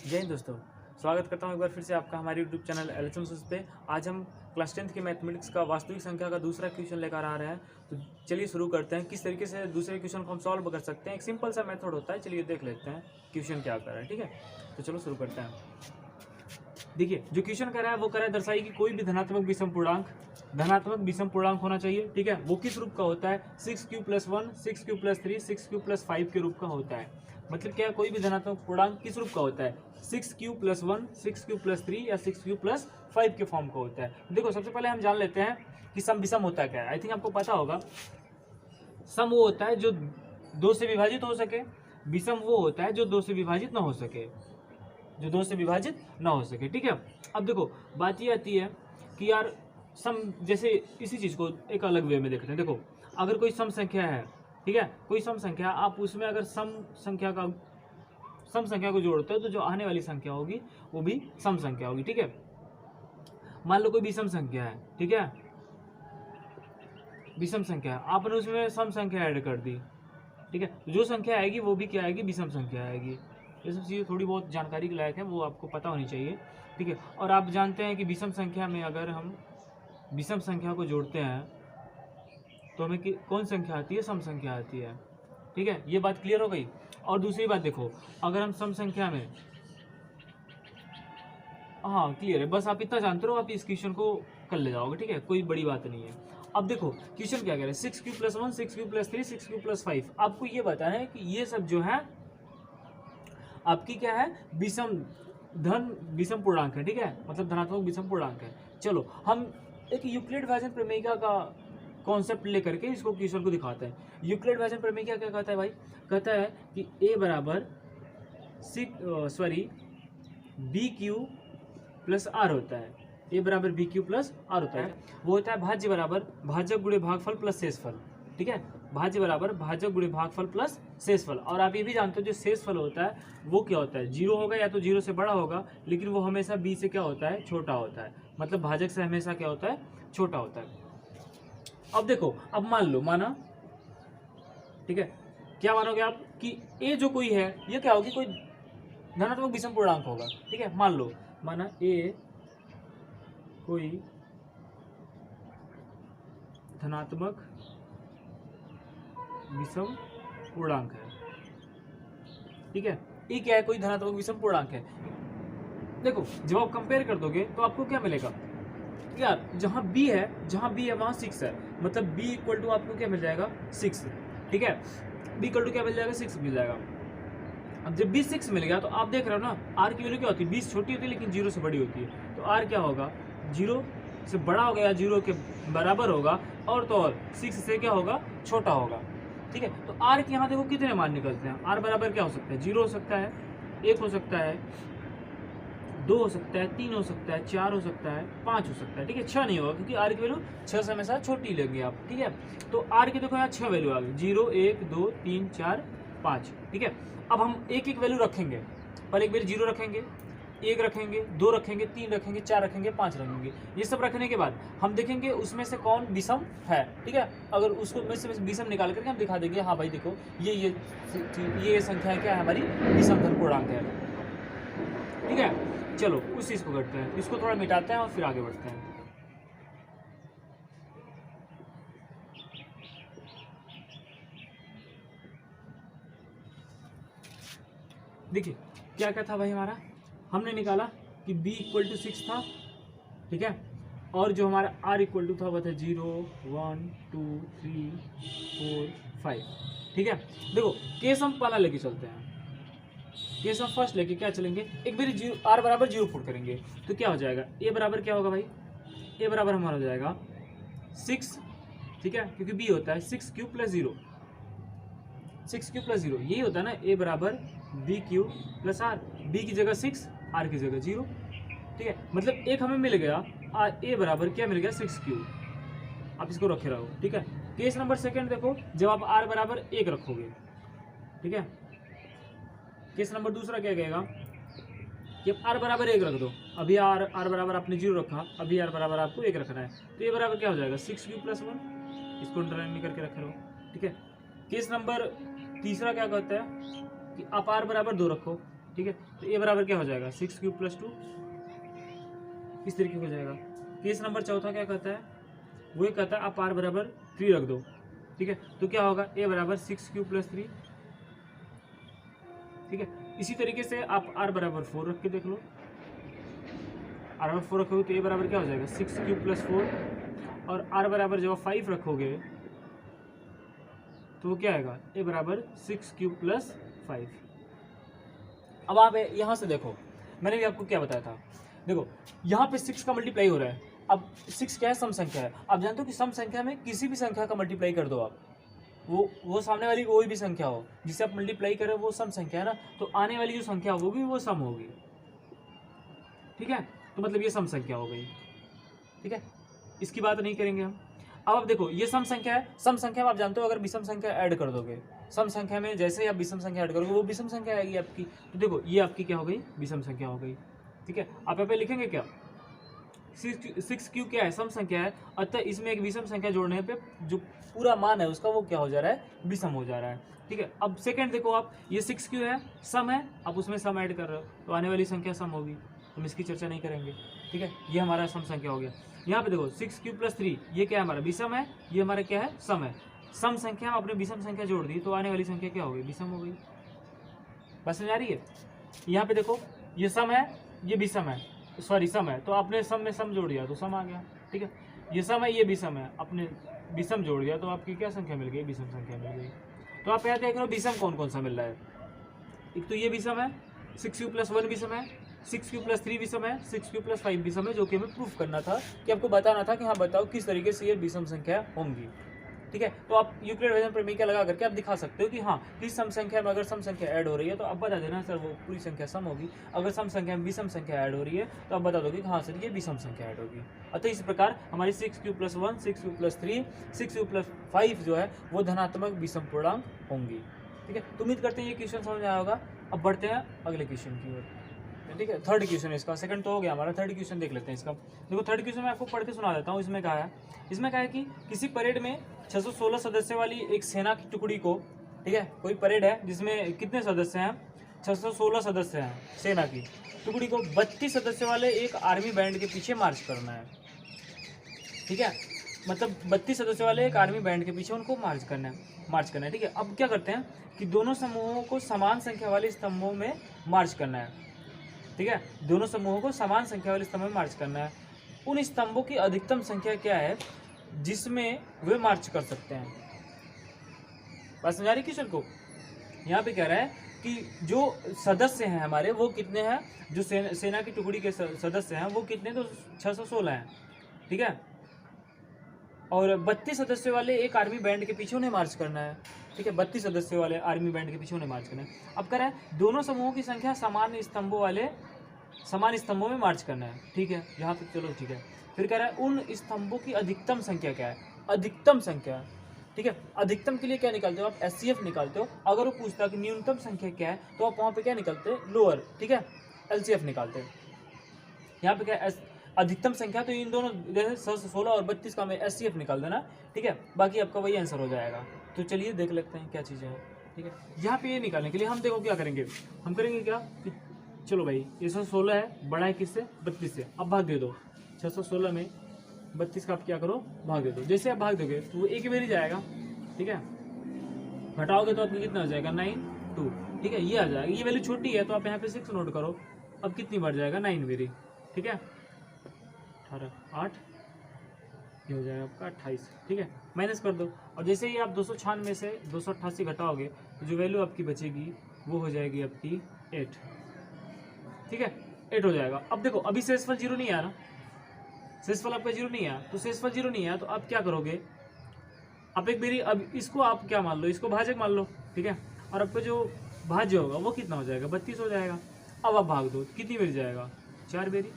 जय हिंद दोस्तों, स्वागत करता हूं एक बार फिर से आपका हमारे यूट्यूब चैनल एलएचएम सोर्स पे। आज हम क्लास 10th की मैथमेटिक्स का वास्तविक संख्या का दूसरा क्वेश्चन लेकर आ रहे हैं। तो चलिए शुरू करते हैं। किस तरीके से दूसरे क्वेश्चन को हम सॉल्व कर सकते हैं, एक सिंपल सा मेथड होता है। चलिए देख लेते हैं क्वेश्चन क्या कर रहा है। ठीक है, तो चलो शुरू करते हैं। देखिए, जो क्वेश्चन कर रहा है वो कर रहा है दर्शाइए कि कोई भी धनात्मक विषम पूर्णांक होना चाहिए। ठीक है, वो किस रूप का होता है? 6q + 1, 6q + 3, 6q + 5 के रूप का होता है। मतलब क्या, कोई भी धनात्मक पूर्णांक किस रूप का होता है? 6q + 1, 6q + 3 या 6q + 5 के फॉर्म का होता है। देखो, सबसे पहले हम जान लेते हैं कि सम विषम होता क्या है। आई थिंक आपको पता होगा, सम वो होता है जो दो से विभाजित हो सके, विषम वो होता है जो दो से विभाजित ना हो सके, ठीक है। अब देखो, बात ये आती है कि यार सम, जैसे इसी चीज को एक अलग वे में देखते हैं। देखो, अगर कोई सम संख्या है, ठीक है, कोई सम संख्या, आप उसमें अगर सम संख्या को जोड़ते हो तो जो आने वाली संख्या होगी वो भी सम संख्या होगी। ठीक है, मान लो कोई विषम संख्या है, ठीक है, विषम संख्या है, आपने उसमें सम संख्या ऐड कर दी, ठीक है, जो संख्या आएगी वो भी क्या आएगी? विषम संख्या आएगी। ये सब चीज़ें थोड़ी बहुत जानकारी के लायक है, वो आपको पता होनी चाहिए। ठीक है, और आप जानते हैं कि विषम संख्या में अगर हम विषम संख्या को जोड़ते हैं तो हमें कौन संख्या आती है? सम संख्या आती है। ठीक है, ये बात क्लियर हो गई। और दूसरी बात देखो, अगर हम सम संख्या में, हाँ क्लियर है, बस आप इतना जानते रहो, आप इस क्वेश्चन को कर ले जाओगे। ठीक है, कोई बड़ी बात नहीं है। अब देखो क्वेश्चन क्या कह रहे हैं, 6q + 1, 6q + 3, 6q + 5। आपको ये बताना है कि ये सब जो है आपकी क्या है? विषम पूर्णांक है। ठीक है, मतलब धनात्मक विषम पूर्णांक है। चलो हम एक यूक्लिड विभाजन प्रमेयिका का कॉन्सेप्ट लेकर के इसको क्वेश्चन को दिखाते हैं। यूक्लिड विभाजन प्रमेयिका क्या कहता है भाई? कहता है कि a बराबर BQ + R होता है। a बराबर BQ + R होता है। वो होता है भाज्य बराबर भाजक गुणे भागफल प्लस शेषफल। ठीक है, भाज्य बराबर भाजक गुणे भागफल प्लस शेषफल। और आप ये भी जानते हो जो शेषफल होता है वो क्या होता है? 0 होगा या तो 0 से बड़ा होगा, लेकिन वो हमेशा b से क्या होता है? छोटा होता है। मतलब भाजक से हमेशा क्या होता है? छोटा होता है। अब देखो, अब मान लो, माना, ठीक है, क्या मानोगे आप कि a जो कोई है ये क्या होगी? कोई धनात्मक विषम पूर्णांक होगा। ठीक है, मान लो, माना a कोई धनात्मक विषम पूर्णांक है। ठीक है, ये क्या है? कोई धनात्मक विषम पूर्णांक है। देखो, जब आप कंपेयर कर दोगे तो आपको क्या मिलेगा यार? जहां b है वहां 6 है, मतलब b = आपको क्या मिल जाएगा? 6। ठीक है, b = क्या मिल जाएगा? 6 मिल जाएगा। अब जब b 6 मिल गया तो आप देख रहे हो ना, r की वैल्यू क्या होती है? 20 छोटी होती है लेकिन 0 से बड़ी होती है। तो r क्या होगा? 0 से बड़ा होगा या 0 के बराबर होगा, और तो और 6 से क्या होगा? छोटा होगा। ठीक है, तो r के यहाँ देखो कितने मान निकलते हैं। r बराबर क्या हो सकता है? 0 हो सकता है, 1 हो सकता है, 2 हो सकता है, 3 हो सकता है, 4 हो सकता है, 5 हो सकता है। ठीक है, 6 नहीं होगा क्योंकि r की वैल्यू 6 से हमेशा छोटी लेंगे आप। ठीक है, तो r की देखो यहाँ 6 वैल्यू आ गई, 0, 1, 2, 3, 4, 5। ठीक है, अब हम एक एक वैल्यू रखेंगे। पहले एक बार 0 रखेंगे, 1 रखेंगे, 2 रखेंगे, 3 रखेंगे, 4 रखेंगे, 5 रखेंगे। ये सब रखने के बाद हम देखेंगे उसमें से कौन विषम है। ठीक है, अगर उसको में से विषम निकाल करके हम दिखा देंगे, हाँ भाई देखो ये संख्या क्या है? हमारी विषम धन पूर्णांक है। ठीक है, चलो उस चीज को करते हैं, इसको थोड़ा मिटाते हैं और फिर आगे बढ़ते हैं। देखिए क्या क्या था भाई हमारा, हमने निकाला कि b = 6 था। ठीक है, और जो हमारा r = था वो था 0, 1, 2, 3, 4, 5। ठीक है, देखो केस हम पहला लेके चलते हैं। केस हम फर्स्ट लेके क्या चलेंगे, एक बार r बराबर 0 पुट करेंगे तो क्या हो जाएगा? a बराबर क्या होगा भाई? a बराबर हमारा हो जाएगा 6। ठीक है, क्योंकि b होता है 6q + 0, 6q + 0 यही होता है ना, a बराबर BQ + R। b की जगह 6, r की जगह 0। ठीक है, मतलब एक हमें मिल गया, a बराबर क्या मिल गया? 6q। आप इसको रखे रहो। ठीक है, केस नंबर सेकंड देखो, जब आप r बराबर 1 रखोगे। ठीक है, केस नंबर दूसरा क्या कहेगा कि अब r बराबर 1 रख दो। अभी r बराबर आपने 0 रखा, अभी r बराबर आपको 1 रखना है, तो ये बराबर क्या हो जाएगा? 6q + 1। इसको अंडरलाइन करके रखे रहो। ठीक है, केस नंबर तीसरा क्या कहता है कि आप r बराबर 2 रखो। ठीक है। तो ए बराबर क्या हो जाएगा 6 क्यूब प्लस 2, इस तरीके हो जाएगा। केस नंबर चौथा क्या कहता है, वो ये कहता है आप आर बराबर 3 रख दो, ठीक है। तो क्या होगा ए बराबर 6 क्यूब प्लस 3, ठीक है। इसी तरीके से आप आर बराबर 4 रख के देख लो, आर बराबर 4 रखोगे तो ए बराबर क्या हो जाएगा 6 क्यूब प्लस 4, और आर बराबर जब आप 5 रखोगे तो वो क्या आएगा ए बराबर 6 क्यूब प्लस 5। अब आप यहाँ से देखो, मैंने भी आपको क्या बताया था, देखो यहाँ पे 6 का मल्टीप्लाई हो रहा है। अब 6 क्या है, सम संख्या है। आप जानते हो कि सम संख्या में किसी भी संख्या का मल्टीप्लाई कर दो आप, वो सामने वाली कोई भी संख्या हो जिसे आप मल्टीप्लाई करें वो सम संख्या है ना, तो आने वाली जो संख्या होगी वो सम होगी, ठीक है। तो मतलब ये सम संख्या हो गई, ठीक है, इसकी बात नहीं करेंगे हम। अब आप देखो ये सम संख्या है, सम संख्या में आप जानते हो अगर विषम संख्या ऐड कर दोगे, सम संख्या में जैसे ही आप विषम संख्या ऐड करोगे वो विषम संख्या आएगी आपकी। तो देखो ये आपकी क्या हो गई, विषम संख्या हो गई, ठीक है। आप यहाँ पे लिखेंगे क्या, 6 क्यूब क्या है, सम संख्या है, अतः इसमें एक विषम संख्या जोड़ने पे जो पूरा मान है उसका वो क्या हो जा रहा है, विषम हो जा रहा है, ठीक है। अब सेकंड देखो आप, ये 6 क्यूब है, सम है, आप उसमें सम ऐड कर रहे हो तो आने वाली संख्या सम होगी, हम इसकी चर्चा नहीं करेंगे, ठीक है। ये हमारा सम संख्या हो गया। यहाँ पे देखो 6 क्यूब प्लस 3 ये क्या है हमारा विषम है, ये हमारा क्या है सम है। सम संख्या में अपने विषम संख्या जोड़ दी तो आने वाली संख्या क्या हो गई, विषम हो गई। बस समझ आ रही है। यहाँ पे देखो ये सम है, ये विषम है, सॉरी सम है, तो आपने सम में सम जोड़ दिया तो सम आ गया, ठीक है। ये सम है, ये विषम है, अपने विषम जोड़ दिया तो आपकी क्या संख्या मिल गई, विषम संख्या मिल गई। तो आप यहाँ देख रहे हो विषम कौन कौन सा मिल रहा है, एक तो ये विषम है, 6 क्यूब प्लस 1 विषम है, 6 क्यूब प्लस 3 विषम है, 6 क्यूब प्लस 5 विषम है, जो कि हमें प्रूफ करना था कि आपको बताना था कि हाँ बताओ किस तरीके से ये विषम संख्या होंगी, ठीक है। तो आप यूक्लिड डिवीजन प्रमेय लगा करके आप दिखा सकते हो कि हाँ किस सम संख्या में अगर सम संख्या ऐड हो रही है तो आप बता देना सर वो पूरी संख्या सम होगी, अगर सम संख्या में विषम संख्या ऐड हो रही है तो आप बता दोगे कि हाँ सर ये विषम संख्या ऐड होगी। अतः इस प्रकार हमारी 6 cube plus 1, 6 cube plus 3, 6 cube plus 5 जो है वो धनात्मक विषम पूर्णांक होंगी, ठीक है। तो उम्मीद करते हैं ये क्वेश्चन समझ में आया होगा। अब बढ़ते हैं अगले क्वेश्चन की ओर, ठीक है। थर्ड क्वेश्चन है इसका, सेकंड तो हो गया हमारा, थर्ड क्वेश्चन देख लेते हैं इसका। देखो थर्ड क्वेश्चन मैं आपको पढ़ के सुना देता हूँ। इसमें कहा है कि किसी परेड में 616 सदस्य वाली एक सेना की टुकड़ी को, ठीक है, कोई परेड है जिसमें कितने सदस्य हैं, 616 सदस्य हैं सेना की टुकड़ी को 32 सदस्य वाले एक आर्मी बैंड के पीछे मार्च करना है, ठीक है। मतलब 32 सदस्य वाले एक आर्मी बैंड के पीछे उनको मार्च करना है, ठीक है। अब क्या करते हैं कि दोनों समूहों को समान संख्या वाले स्तंभों में मार्च करना है, ठीक है। दोनों समूहों को समान संख्या वाले स्तंभों में मार्च करना है। उन स्तंभों की अधिकतम संख्या क्या है जिसमें वे मार्च कर सकते हैं। बात समझ आ रही क्वेश्चन को। यहाँ पे कह रहा है कि जो सदस्य हैं हमारे वो कितने हैं, जो सेना की टुकड़ी के सदस्य हैं वो कितने, तो 616 हैं, ठीक है। और 32 सदस्य वाले एक आर्मी बैंड के पीछे उन्हें मार्च करना है, ठीक है। 32 सदस्य वाले आर्मी बैंड के पीछे उन्हें मार्च करना है। अब कह रहा है दोनों समूहों की संख्या समान स्तंभों में मार्च करना है, ठीक है। यहाँ तक चलो ठीक है। फिर कह रहा है उन स्तंभों की अधिकतम संख्या क्या है, अधिकतम संख्या, ठीक है। अधिकतम के लिए क्या निकालते हो आप, एचसीएफ निकालते हो। अगर वो पूछता है कि न्यूनतम संख्या क्या है तो आप वहाँ पे क्या निकालते हैं, लोअर, ठीक है, एलसीएफ निकालते हैं। यहाँ पे क्या अधिकतम संख्या, तो इन दोनों जैसे 616 और 32 का हमें एचसीएफ निकाल देना, ठीक है। बाकी आपका वही आंसर हो जाएगा। तो चलिए देख लेते हैं क्या चीज़ें हैं, ठीक है। यहाँ पे ये निकालने के लिए हम देखो क्या करेंगे, हम करेंगे क्या कि चलो भाई ये 616 है, बड़ा है किससे, 32 से। अब भाग दे दो 616 में 32 का आप क्या करो, भाग दे दो। जैसे आप भाग दोगे तो वो एक बार ही जाएगा, ठीक है। घटाओगे तो आपको कितना हो जाएगा, 9 2, ठीक है। ये आ जाएगा, ये वैल्यू छोटी है तो आप यहाँ पे 6 नोट करो। अब कितनी बढ़ जाएगा, 9 मेरी, ठीक है। 18 8 ये हो जाएगा आपका 28, ठीक है। माइनस कर दो और जैसे ही आप 296 से 288 घटाओगे तो जो वैल्यू आपकी बचेगी वो हो जाएगी आपकी 8, ठीक है। 8 हो जाएगा। अब देखो अभी शेषफल 0 नहीं आया ना, शेषफल आपका 0 नहीं आया, तो शेषफल 0 नहीं आया तो आप क्या करोगे, आप एक बेरी, अब इसको आप क्या मान लो, इसको भाजक मान लो, ठीक है। और आपका जो भाज्य होगा वो कितना हो जाएगा, 32 हो जाएगा। अब आप भाग दो कितनी बेरी जाएगा, 4 बेरी,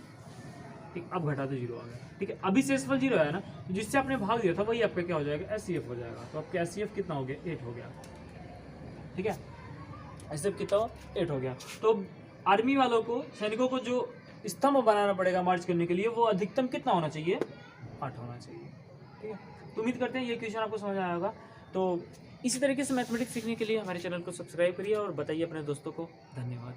ठीक। अब घटा दो 0 आ गया, ठीक है। अभी शेषफल 0 आया ना, तो जिससे आपने भाग दिया था वही आपका क्या हो जाएगा, एचसीएफ हो जाएगा। तो आपका एचसीएफ कितना हो गया, 8 हो गया, ठीक है। एचसीएफ कितना, 8 हो गया। तो आर्मी वालों को, सैनिकों को जो स्तंभ बनाना पड़ेगा मार्च करने के लिए वो अधिकतम कितना होना चाहिए, 8 होना चाहिए, ठीक है। तो उम्मीद करते हैं ये क्वेश्चन आपको समझ आया होगा। तो इसी तरीके से मैथमेटिक्स सीखने के लिए हमारे चैनल को सब्सक्राइब करिए और बताइए अपने दोस्तों को। धन्यवाद।